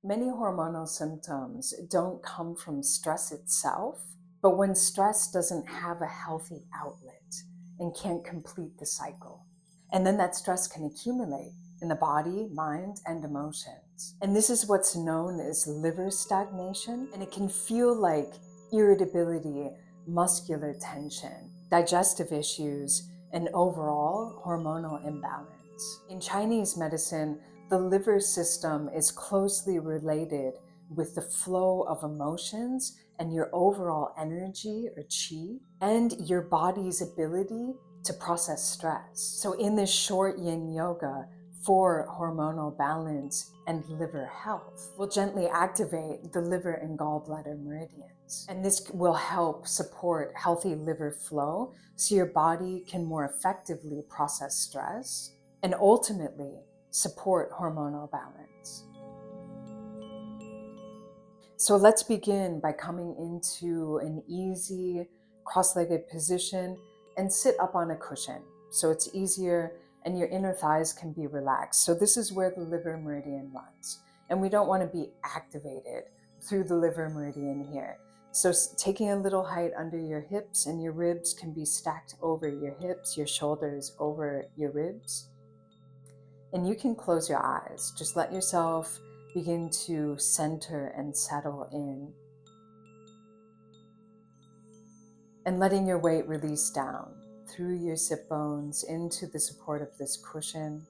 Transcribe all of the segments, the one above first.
Many hormonal symptoms don't come from stress itself, but when stress doesn't have a healthy outlet and can't complete the cycle. And then that stress can accumulate in the body, mind, and emotions. And this is what's known as liver stagnation, and it can feel like irritability, muscular tension, digestive issues, and overall hormonal imbalance. In Chinese medicine, the liver system is closely related with the flow of emotions and your overall energy or qi, and your body's ability to process stress. So in this short yin yoga for hormonal balance and liver health, we'll gently activate the liver and gallbladder meridians. And this will help support healthy liver flow so your body can more effectively process stress and ultimately support hormonal balance. So let's begin by coming into an easy cross-legged position and sit up on a cushion so it's easier and your inner thighs can be relaxed. So this is where the liver meridian runs, and we don't want to be activated through the liver meridian here. So taking a little height under your hips, and your ribs can be stacked over your hips, your shoulders over your ribs. And you can close your eyes. Just let yourself begin to center and settle in. And letting your weight release down through your sit bones into the support of this cushion.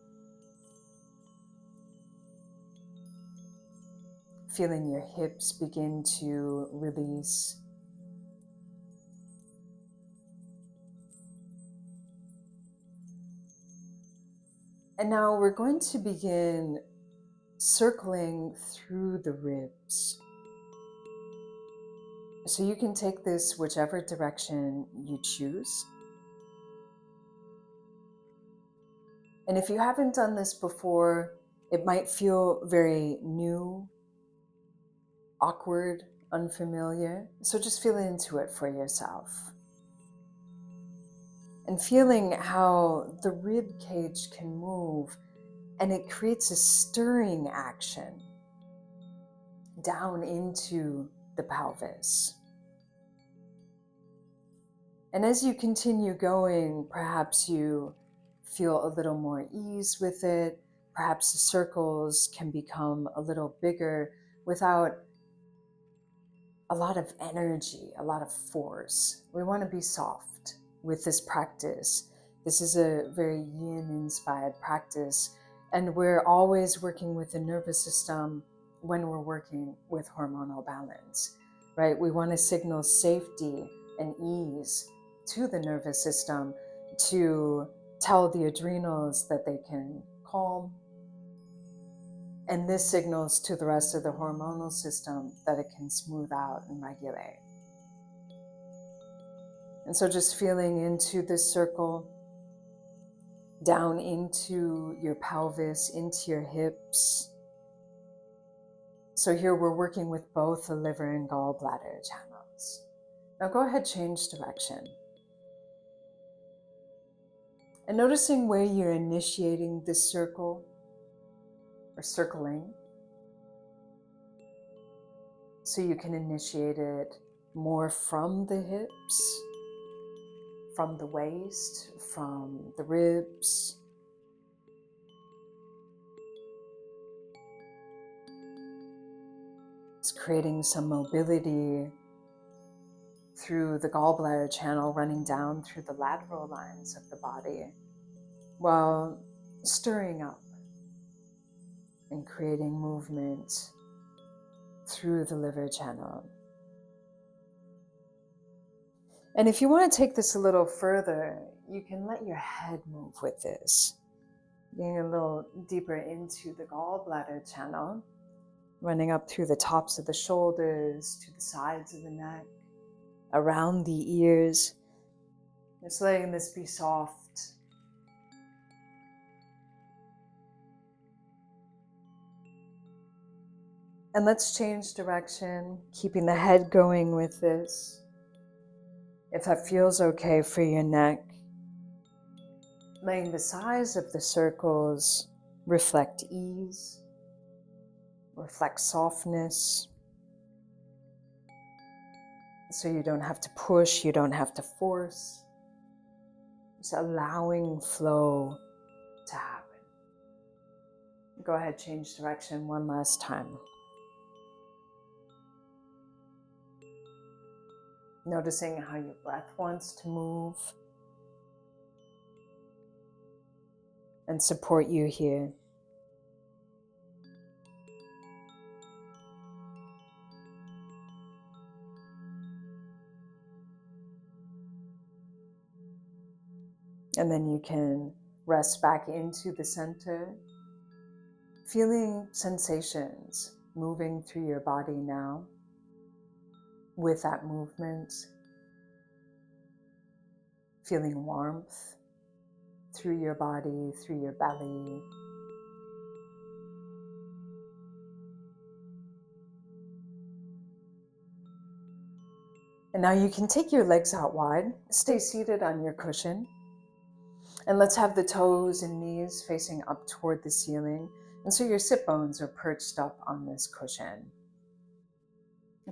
Feeling your hips begin to release. And now we're going to begin circling through the ribs. So you can take this whichever direction you choose. And if you haven't done this before, it might feel very new, awkward, unfamiliar. So just feel into it for yourself. And feeling how the rib cage can move, and it creates a stirring action down into the pelvis. And as you continue going, perhaps you feel a little more ease with it. Perhaps the circles can become a little bigger without a lot of energy, a lot of force. We want to be soft with this practice. This is a very yin-inspired practice, and we're always working with the nervous system when we're working with hormonal balance, right? We want to signal safety and ease to the nervous system to tell the adrenals that they can calm. And this signals to the rest of the hormonal system that it can smooth out and regulate. And so just feeling into this circle, down into your pelvis, into your hips. So here we're working with both the liver and gallbladder channels. Now go ahead, change direction. And noticing where you're initiating this circle or circling. So you can initiate it more from the hips, from the waist, from the ribs. It's creating some mobility through the gallbladder channel, running down through the lateral lines of the body, while stirring up and creating movement through the liver channel. And if you want to take this a little further, you can let your head move with this, getting a little deeper into the gallbladder channel, running up through the tops of the shoulders, to the sides of the neck, around the ears. Just letting this be soft. And let's change direction, keeping the head going with this. If that feels okay for your neck, letting the size of the circles reflect ease, reflects softness. So you don't have to push, you don't have to force. Just allowing flow to happen. Go ahead, change direction one last time. Noticing how your breath wants to move and support you here. And then you can rest back into the center, feeling sensations moving through your body now with that movement, feeling warmth through your body, through your belly. And now you can take your legs out wide, stay seated on your cushion, and let's have the toes and knees facing up toward the ceiling. And so your sit bones are perched up on this cushion.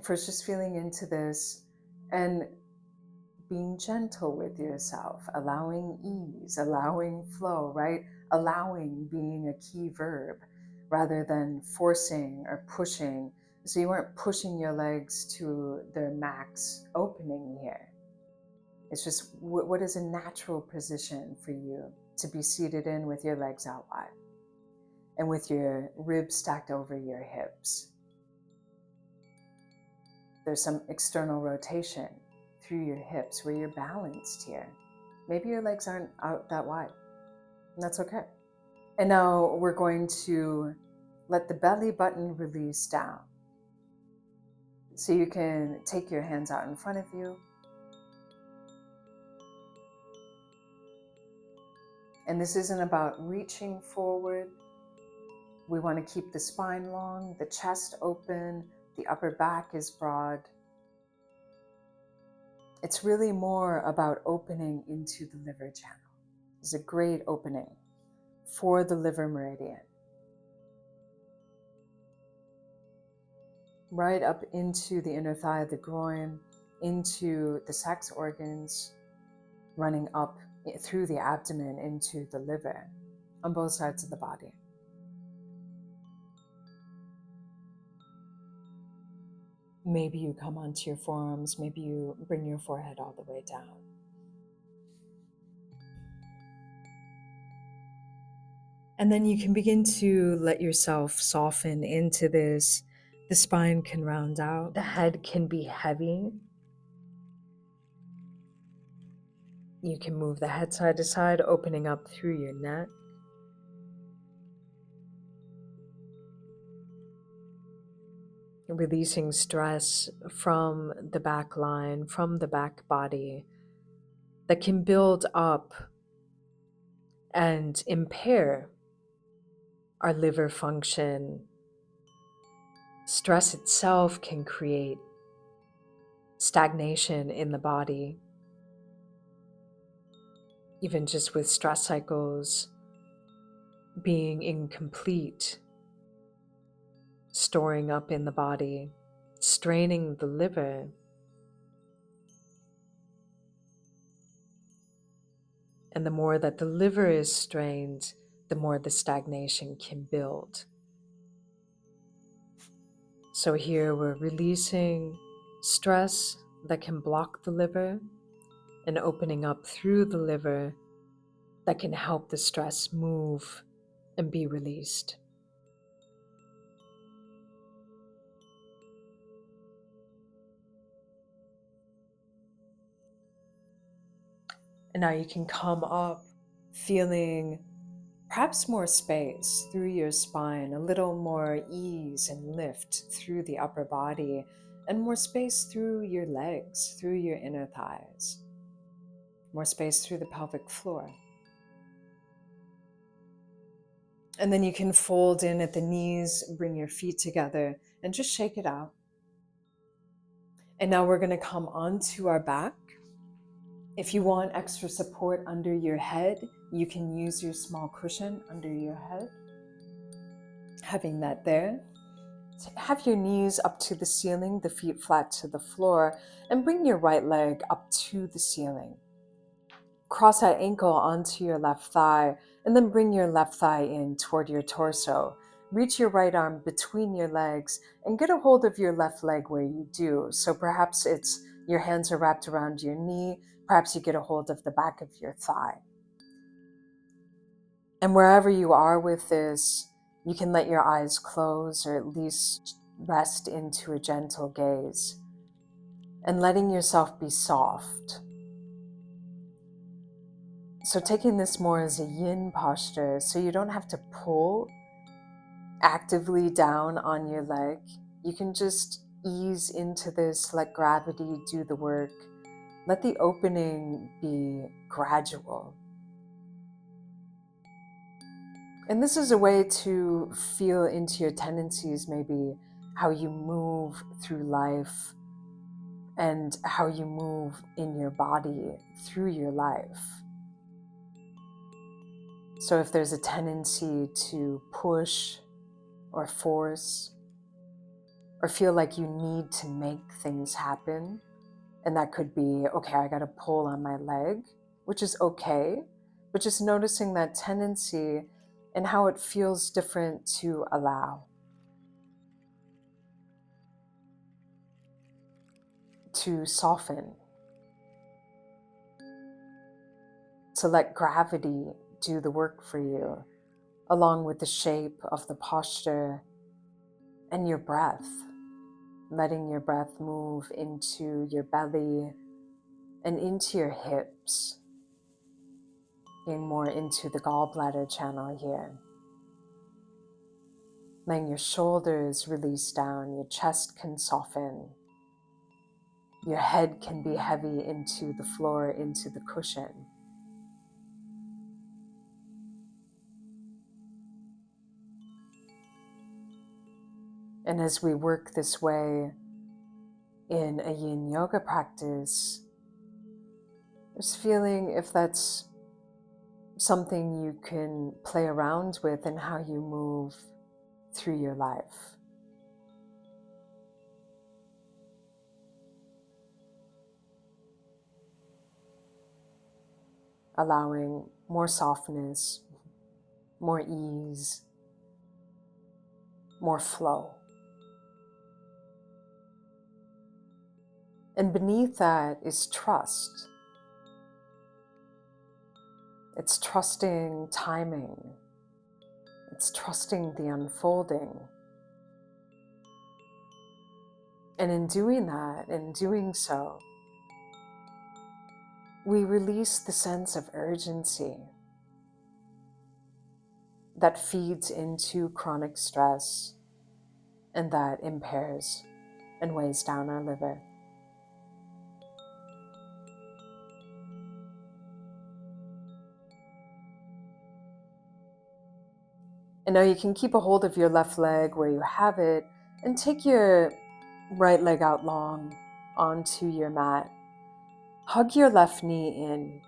First, just feeling into this and being gentle with yourself, allowing ease, allowing flow, right? Allowing being a key verb rather than forcing or pushing. So you weren't pushing your legs to their max opening here. It's just what is a natural position for you to be seated in with your legs out wide and with your ribs stacked over your hips. There's some external rotation through your hips where you're balanced here. Maybe your legs aren't out that wide, and that's okay. And now we're going to let the belly button release down. So you can take your hands out in front of you. And this isn't about reaching forward. We want to keep the spine long, the chest open, the upper back is broad. It's really more about opening into the liver channel. It's a great opening for the liver meridian. Right up into the inner thigh, the groin, into the sex organs, running up through the abdomen into the liver on both sides of the body. Maybe you come onto your forearms, maybe you bring your forehead all the way down. And then you can begin to let yourself soften into this. The spine can round out, the head can be heavy. You can move the head side to side, opening up through your neck. Releasing stress from the back line, from the back body that can build up and impair our liver function. Stress itself can create stagnation in the body, even just with stress cycles being incomplete, storing up in the body, straining the liver. And the more that the liver is strained, the more the stagnation can build. So here we're releasing stress that can block the liver and opening up through the liver that can help the stress move and be released. And now you can come up feeling perhaps more space through your spine, a little more ease and lift through the upper body, and more space through your legs, through your inner thighs, more space through the pelvic floor. And then you can fold in at the knees, bring your feet together, and just shake it out. And now we're going to come onto our back. If you want extra support under your head, you can use your small cushion under your head, having that there. Have your knees up to the ceiling, the feet flat to the floor, and bring your right leg up to the ceiling. Cross that ankle onto your left thigh, and then bring your left thigh in toward your torso. Reach your right arm between your legs and get a hold of your left leg where you do. So perhaps it's your hands are wrapped around your knee, perhaps you get a hold of the back of your thigh. And wherever you are with this, you can let your eyes close or at least rest into a gentle gaze and letting yourself be soft. So taking this more as a yin posture, so you don't have to pull actively down on your leg. You can just ease into this, let gravity do the work. Let the opening be gradual. And this is a way to feel into your tendencies, maybe how you move through life and how you move in your body through your life. So if there's a tendency to push or force or feel like you need to make things happen, and that could be, okay, I got to pull on my leg, which is okay, but just noticing that tendency and how it feels different to allow. To soften, to let gravity do the work for you, along with the shape of the posture and your breath, letting your breath move into your belly and into your hips, being more into the gallbladder channel here. Letting your shoulders release down, your chest can soften, your head can be heavy into the floor, into the cushion. And as we work this way in a yin yoga practice, just feeling if that's something you can play around with in how you move through your life. Allowing more softness, more ease, more flow. And beneath that is trust. It's trusting timing. It's trusting the unfolding. And in doing that, in doing so, we release the sense of urgency that feeds into chronic stress and that impairs and weighs down our liver. And now you can keep a hold of your left leg where you have it and take your right leg out long onto your mat. Hug your left knee in.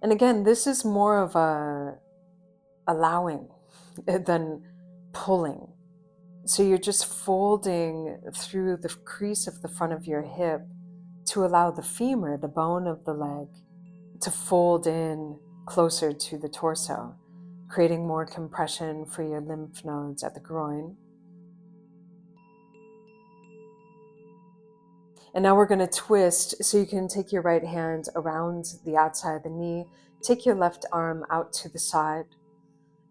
And again, this is more of a allowing than pulling. So you're just folding through the crease of the front of your hip to allow the femur, the bone of the leg, to fold in closer to the torso, creating more compression for your lymph nodes at the groin. And now we're going to twist, so you can take your right hand around the outside of the knee, take your left arm out to the side,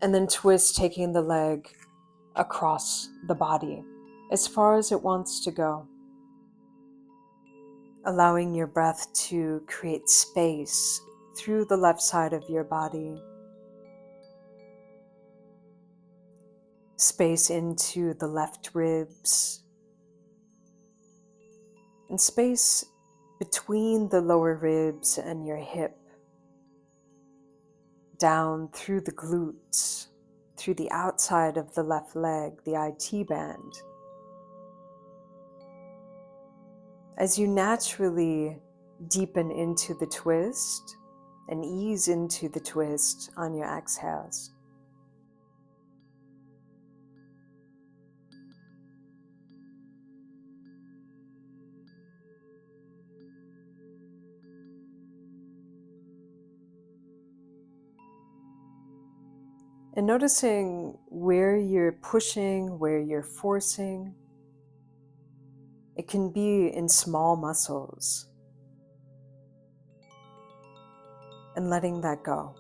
and then twist, taking the leg across the body as far as it wants to go. Allowing your breath to create space through the left side of your body, space into the left ribs, and space between the lower ribs and your hip, down through the glutes, through the outside of the left leg, the IT band. As you naturally deepen into the twist and ease into the twist on your exhales. And noticing where you're pushing, where you're forcing. It can be in small muscles. And letting that go.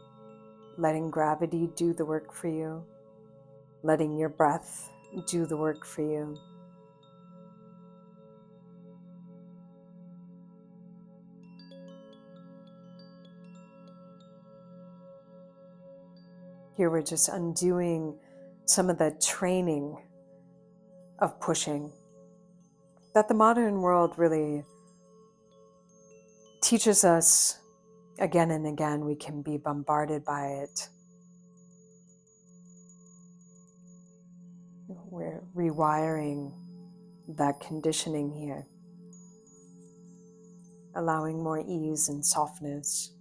Letting gravity do the work for you. Letting your breath do the work for you. Here we're just undoing some of the training of pushing that the modern world really teaches us again and again. We can be bombarded by it. We're rewiring that conditioning here, allowing more ease and softness.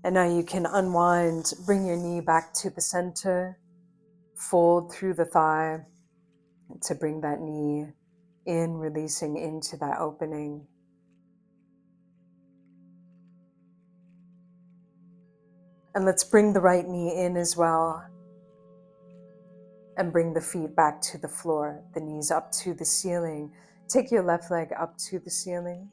And now you can unwind, bring your knee back to the center, fold through the thigh to bring that knee in, releasing into that opening. And let's bring the right knee in as well and bring the feet back to the floor, the knees up to the ceiling. Take your left leg up to the ceiling.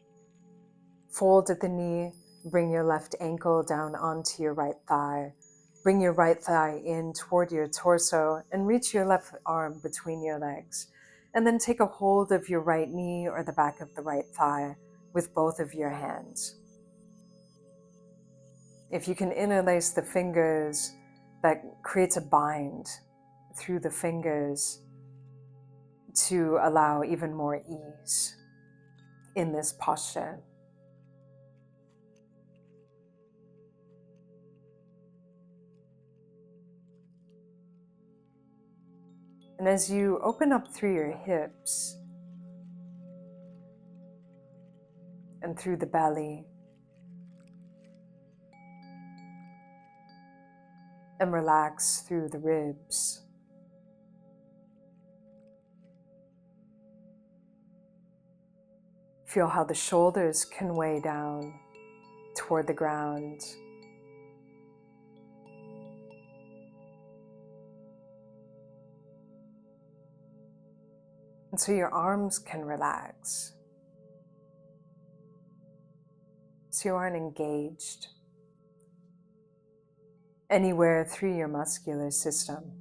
Fold at the knee, bring your left ankle down onto your right thigh. Bring your right thigh in toward your torso and reach your left arm between your legs. And then take a hold of your right knee or the back of the right thigh with both of your hands. If you can interlace the fingers, that creates a bind through the fingers to allow even more ease in this posture. And as you open up through your hips and through the belly, and relax through the ribs, feel how the shoulders can weigh down toward the ground. And so your arms can relax, so you aren't engaged anywhere through your muscular system.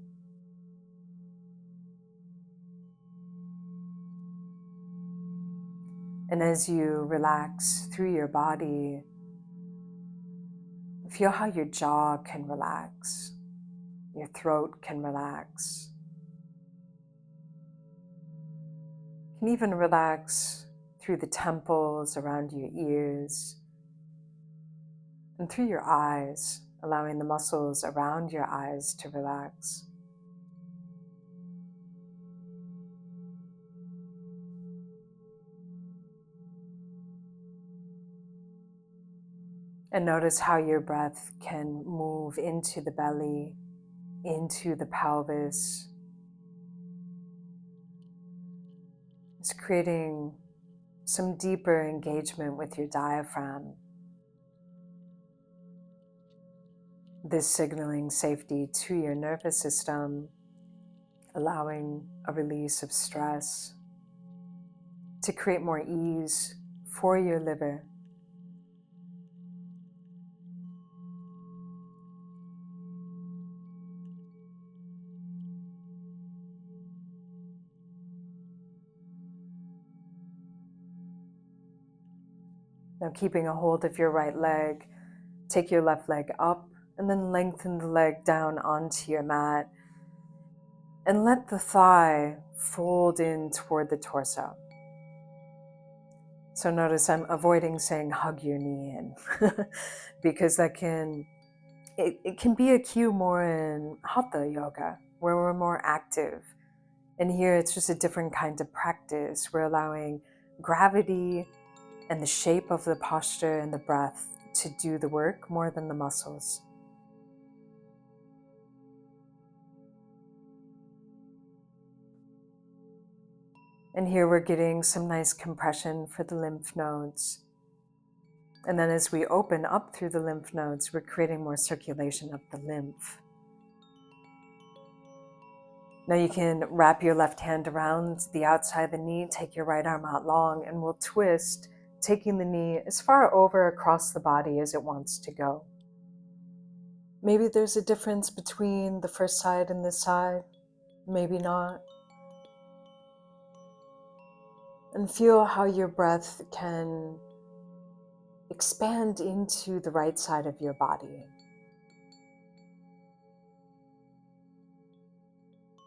And as you relax through your body, feel how your jaw can relax, your throat can relax. You can even relax through the temples, around your ears, and through your eyes, allowing the muscles around your eyes to relax. And notice how your breath can move into the belly, into the pelvis. It's creating some deeper engagement with your diaphragm. This signaling safety to your nervous system, allowing a release of stress to create more ease for your liver. Now keeping a hold of your right leg, take your left leg up and then lengthen the leg down onto your mat and let the thigh fold in toward the torso. So notice I'm avoiding saying hug your knee in because that can, it can be a cue more in hatha yoga where we're more active. And here it's just a different kind of practice. We're allowing gravity and the shape of the posture and the breath to do the work more than the muscles. And here we're getting some nice compression for the lymph nodes. And then as we open up through the lymph nodes, we're creating more circulation of the lymph. Now you can wrap your left hand around the outside of the knee, take your right arm out long, and we'll twist, taking the knee as far over across the body as it wants to go. Maybe there's a difference between the first side and this side, maybe not. And feel how your breath can expand into the right side of your body.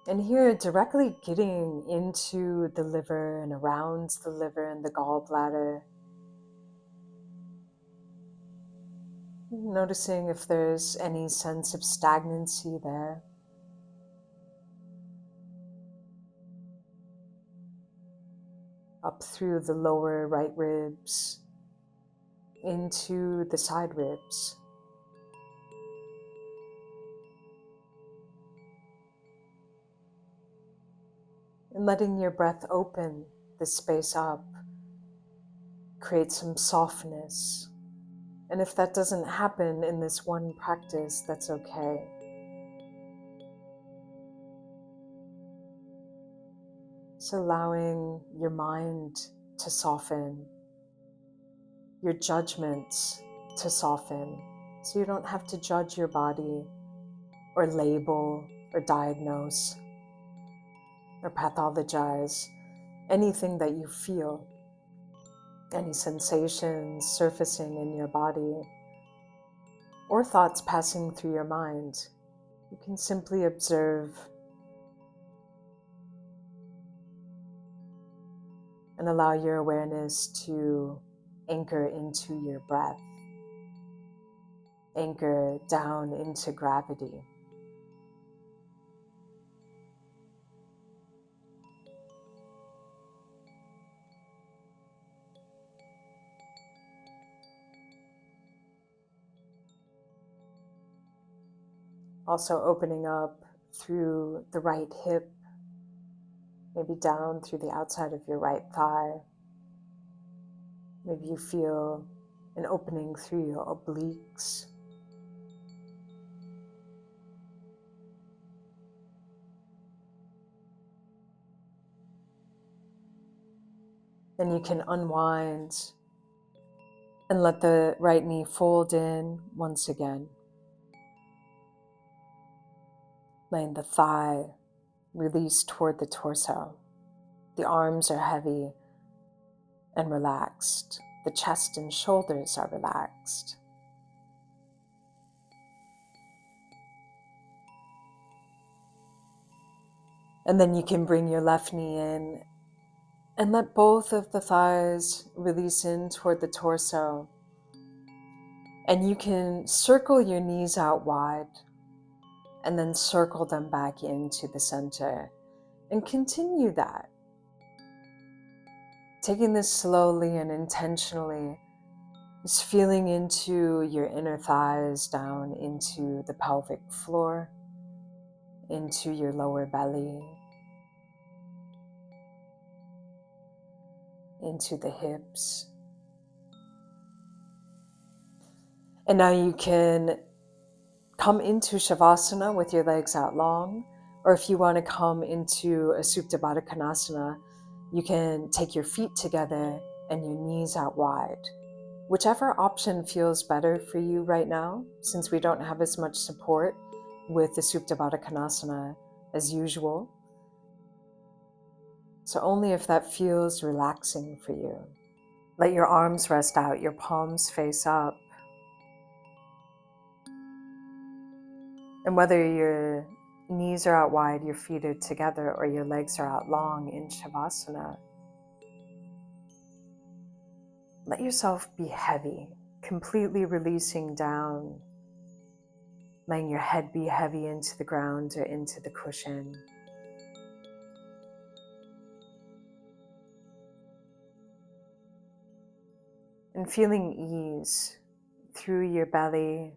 And here, directly getting into the liver and around the liver and the gallbladder. Noticing if there's any sense of stagnancy there. Up through the lower right ribs, into the side ribs. And letting your breath open the space up, create some softness. And if that doesn't happen in this one practice, that's okay. So allowing your mind to soften, your judgments to soften, so you don't have to judge your body or label or diagnose or pathologize anything that you feel, any sensations surfacing in your body or thoughts passing through your mind. You can simply observe and allow your awareness to anchor into your breath, anchor down into gravity. Also opening up through the right hip, maybe down through the outside of your right thigh. Maybe you feel an opening through your obliques. Then you can unwind and let the right knee fold in once again. Letting the thigh release toward the torso. The arms are heavy and relaxed. The chest and shoulders are relaxed. And then you can bring your left knee in and let both of the thighs release in toward the torso. And you can circle your knees out wide and then circle them back into the center. And continue that. Taking this slowly and intentionally, just feeling into your inner thighs, down into the pelvic floor, into your lower belly, into the hips. And now you can come into Shavasana with your legs out long, or if you want to come into a Supta Baddha Konasana, you can take your feet together and your knees out wide. Whichever option feels better for you right now, since we don't have as much support with the Supta Baddha Konasana as usual. So only if that feels relaxing for you. Let your arms rest out, your palms face up. And whether your knees are out wide, your feet are together, or your legs are out long in Shavasana, let yourself be heavy, completely releasing down, letting your head be heavy into the ground or into the cushion. And feeling ease through your belly,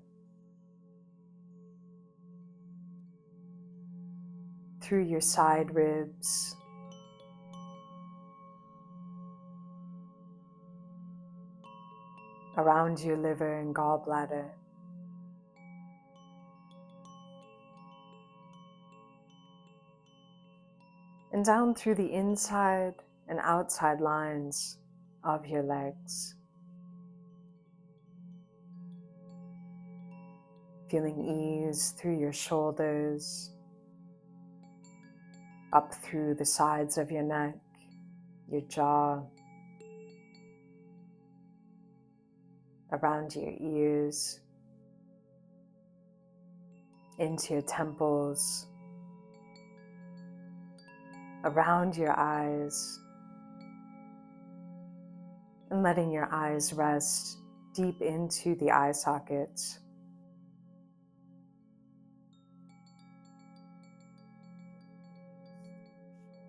through your side ribs, around your liver and gallbladder. and down through the inside and outside lines of your legs. Feeling ease through your shoulders, up through the sides of your neck, your jaw, around your ears, into your temples, around your eyes, and letting your eyes rest deep into the eye sockets.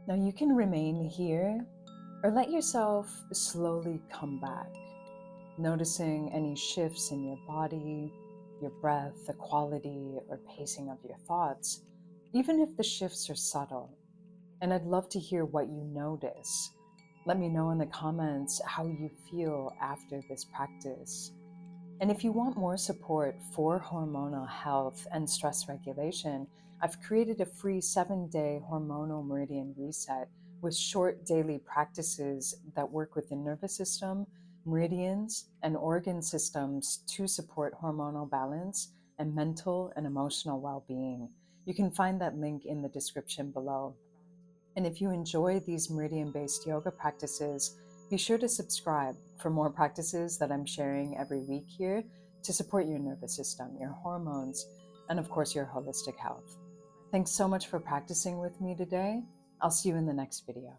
Now you can remain here or let yourself slowly come back, noticing any shifts in your body, your breath, the quality or pacing of your thoughts, even if the shifts are subtle. And I'd love to hear what you notice. Let me know in the comments how you feel after this practice. And if you want more support for hormonal health and stress regulation, I've created a free 7-day hormonal meridian reset with short daily practices that work with the nervous system, meridians, and organ systems to support hormonal balance and mental and emotional well-being. You can find that link in the description below. And if you enjoy these meridian-based yoga practices, be sure to subscribe for more practices that I'm sharing every week here to support your nervous system, your hormones, and of course, your holistic health. Thanks so much for practicing with me today. I'll see you in the next video.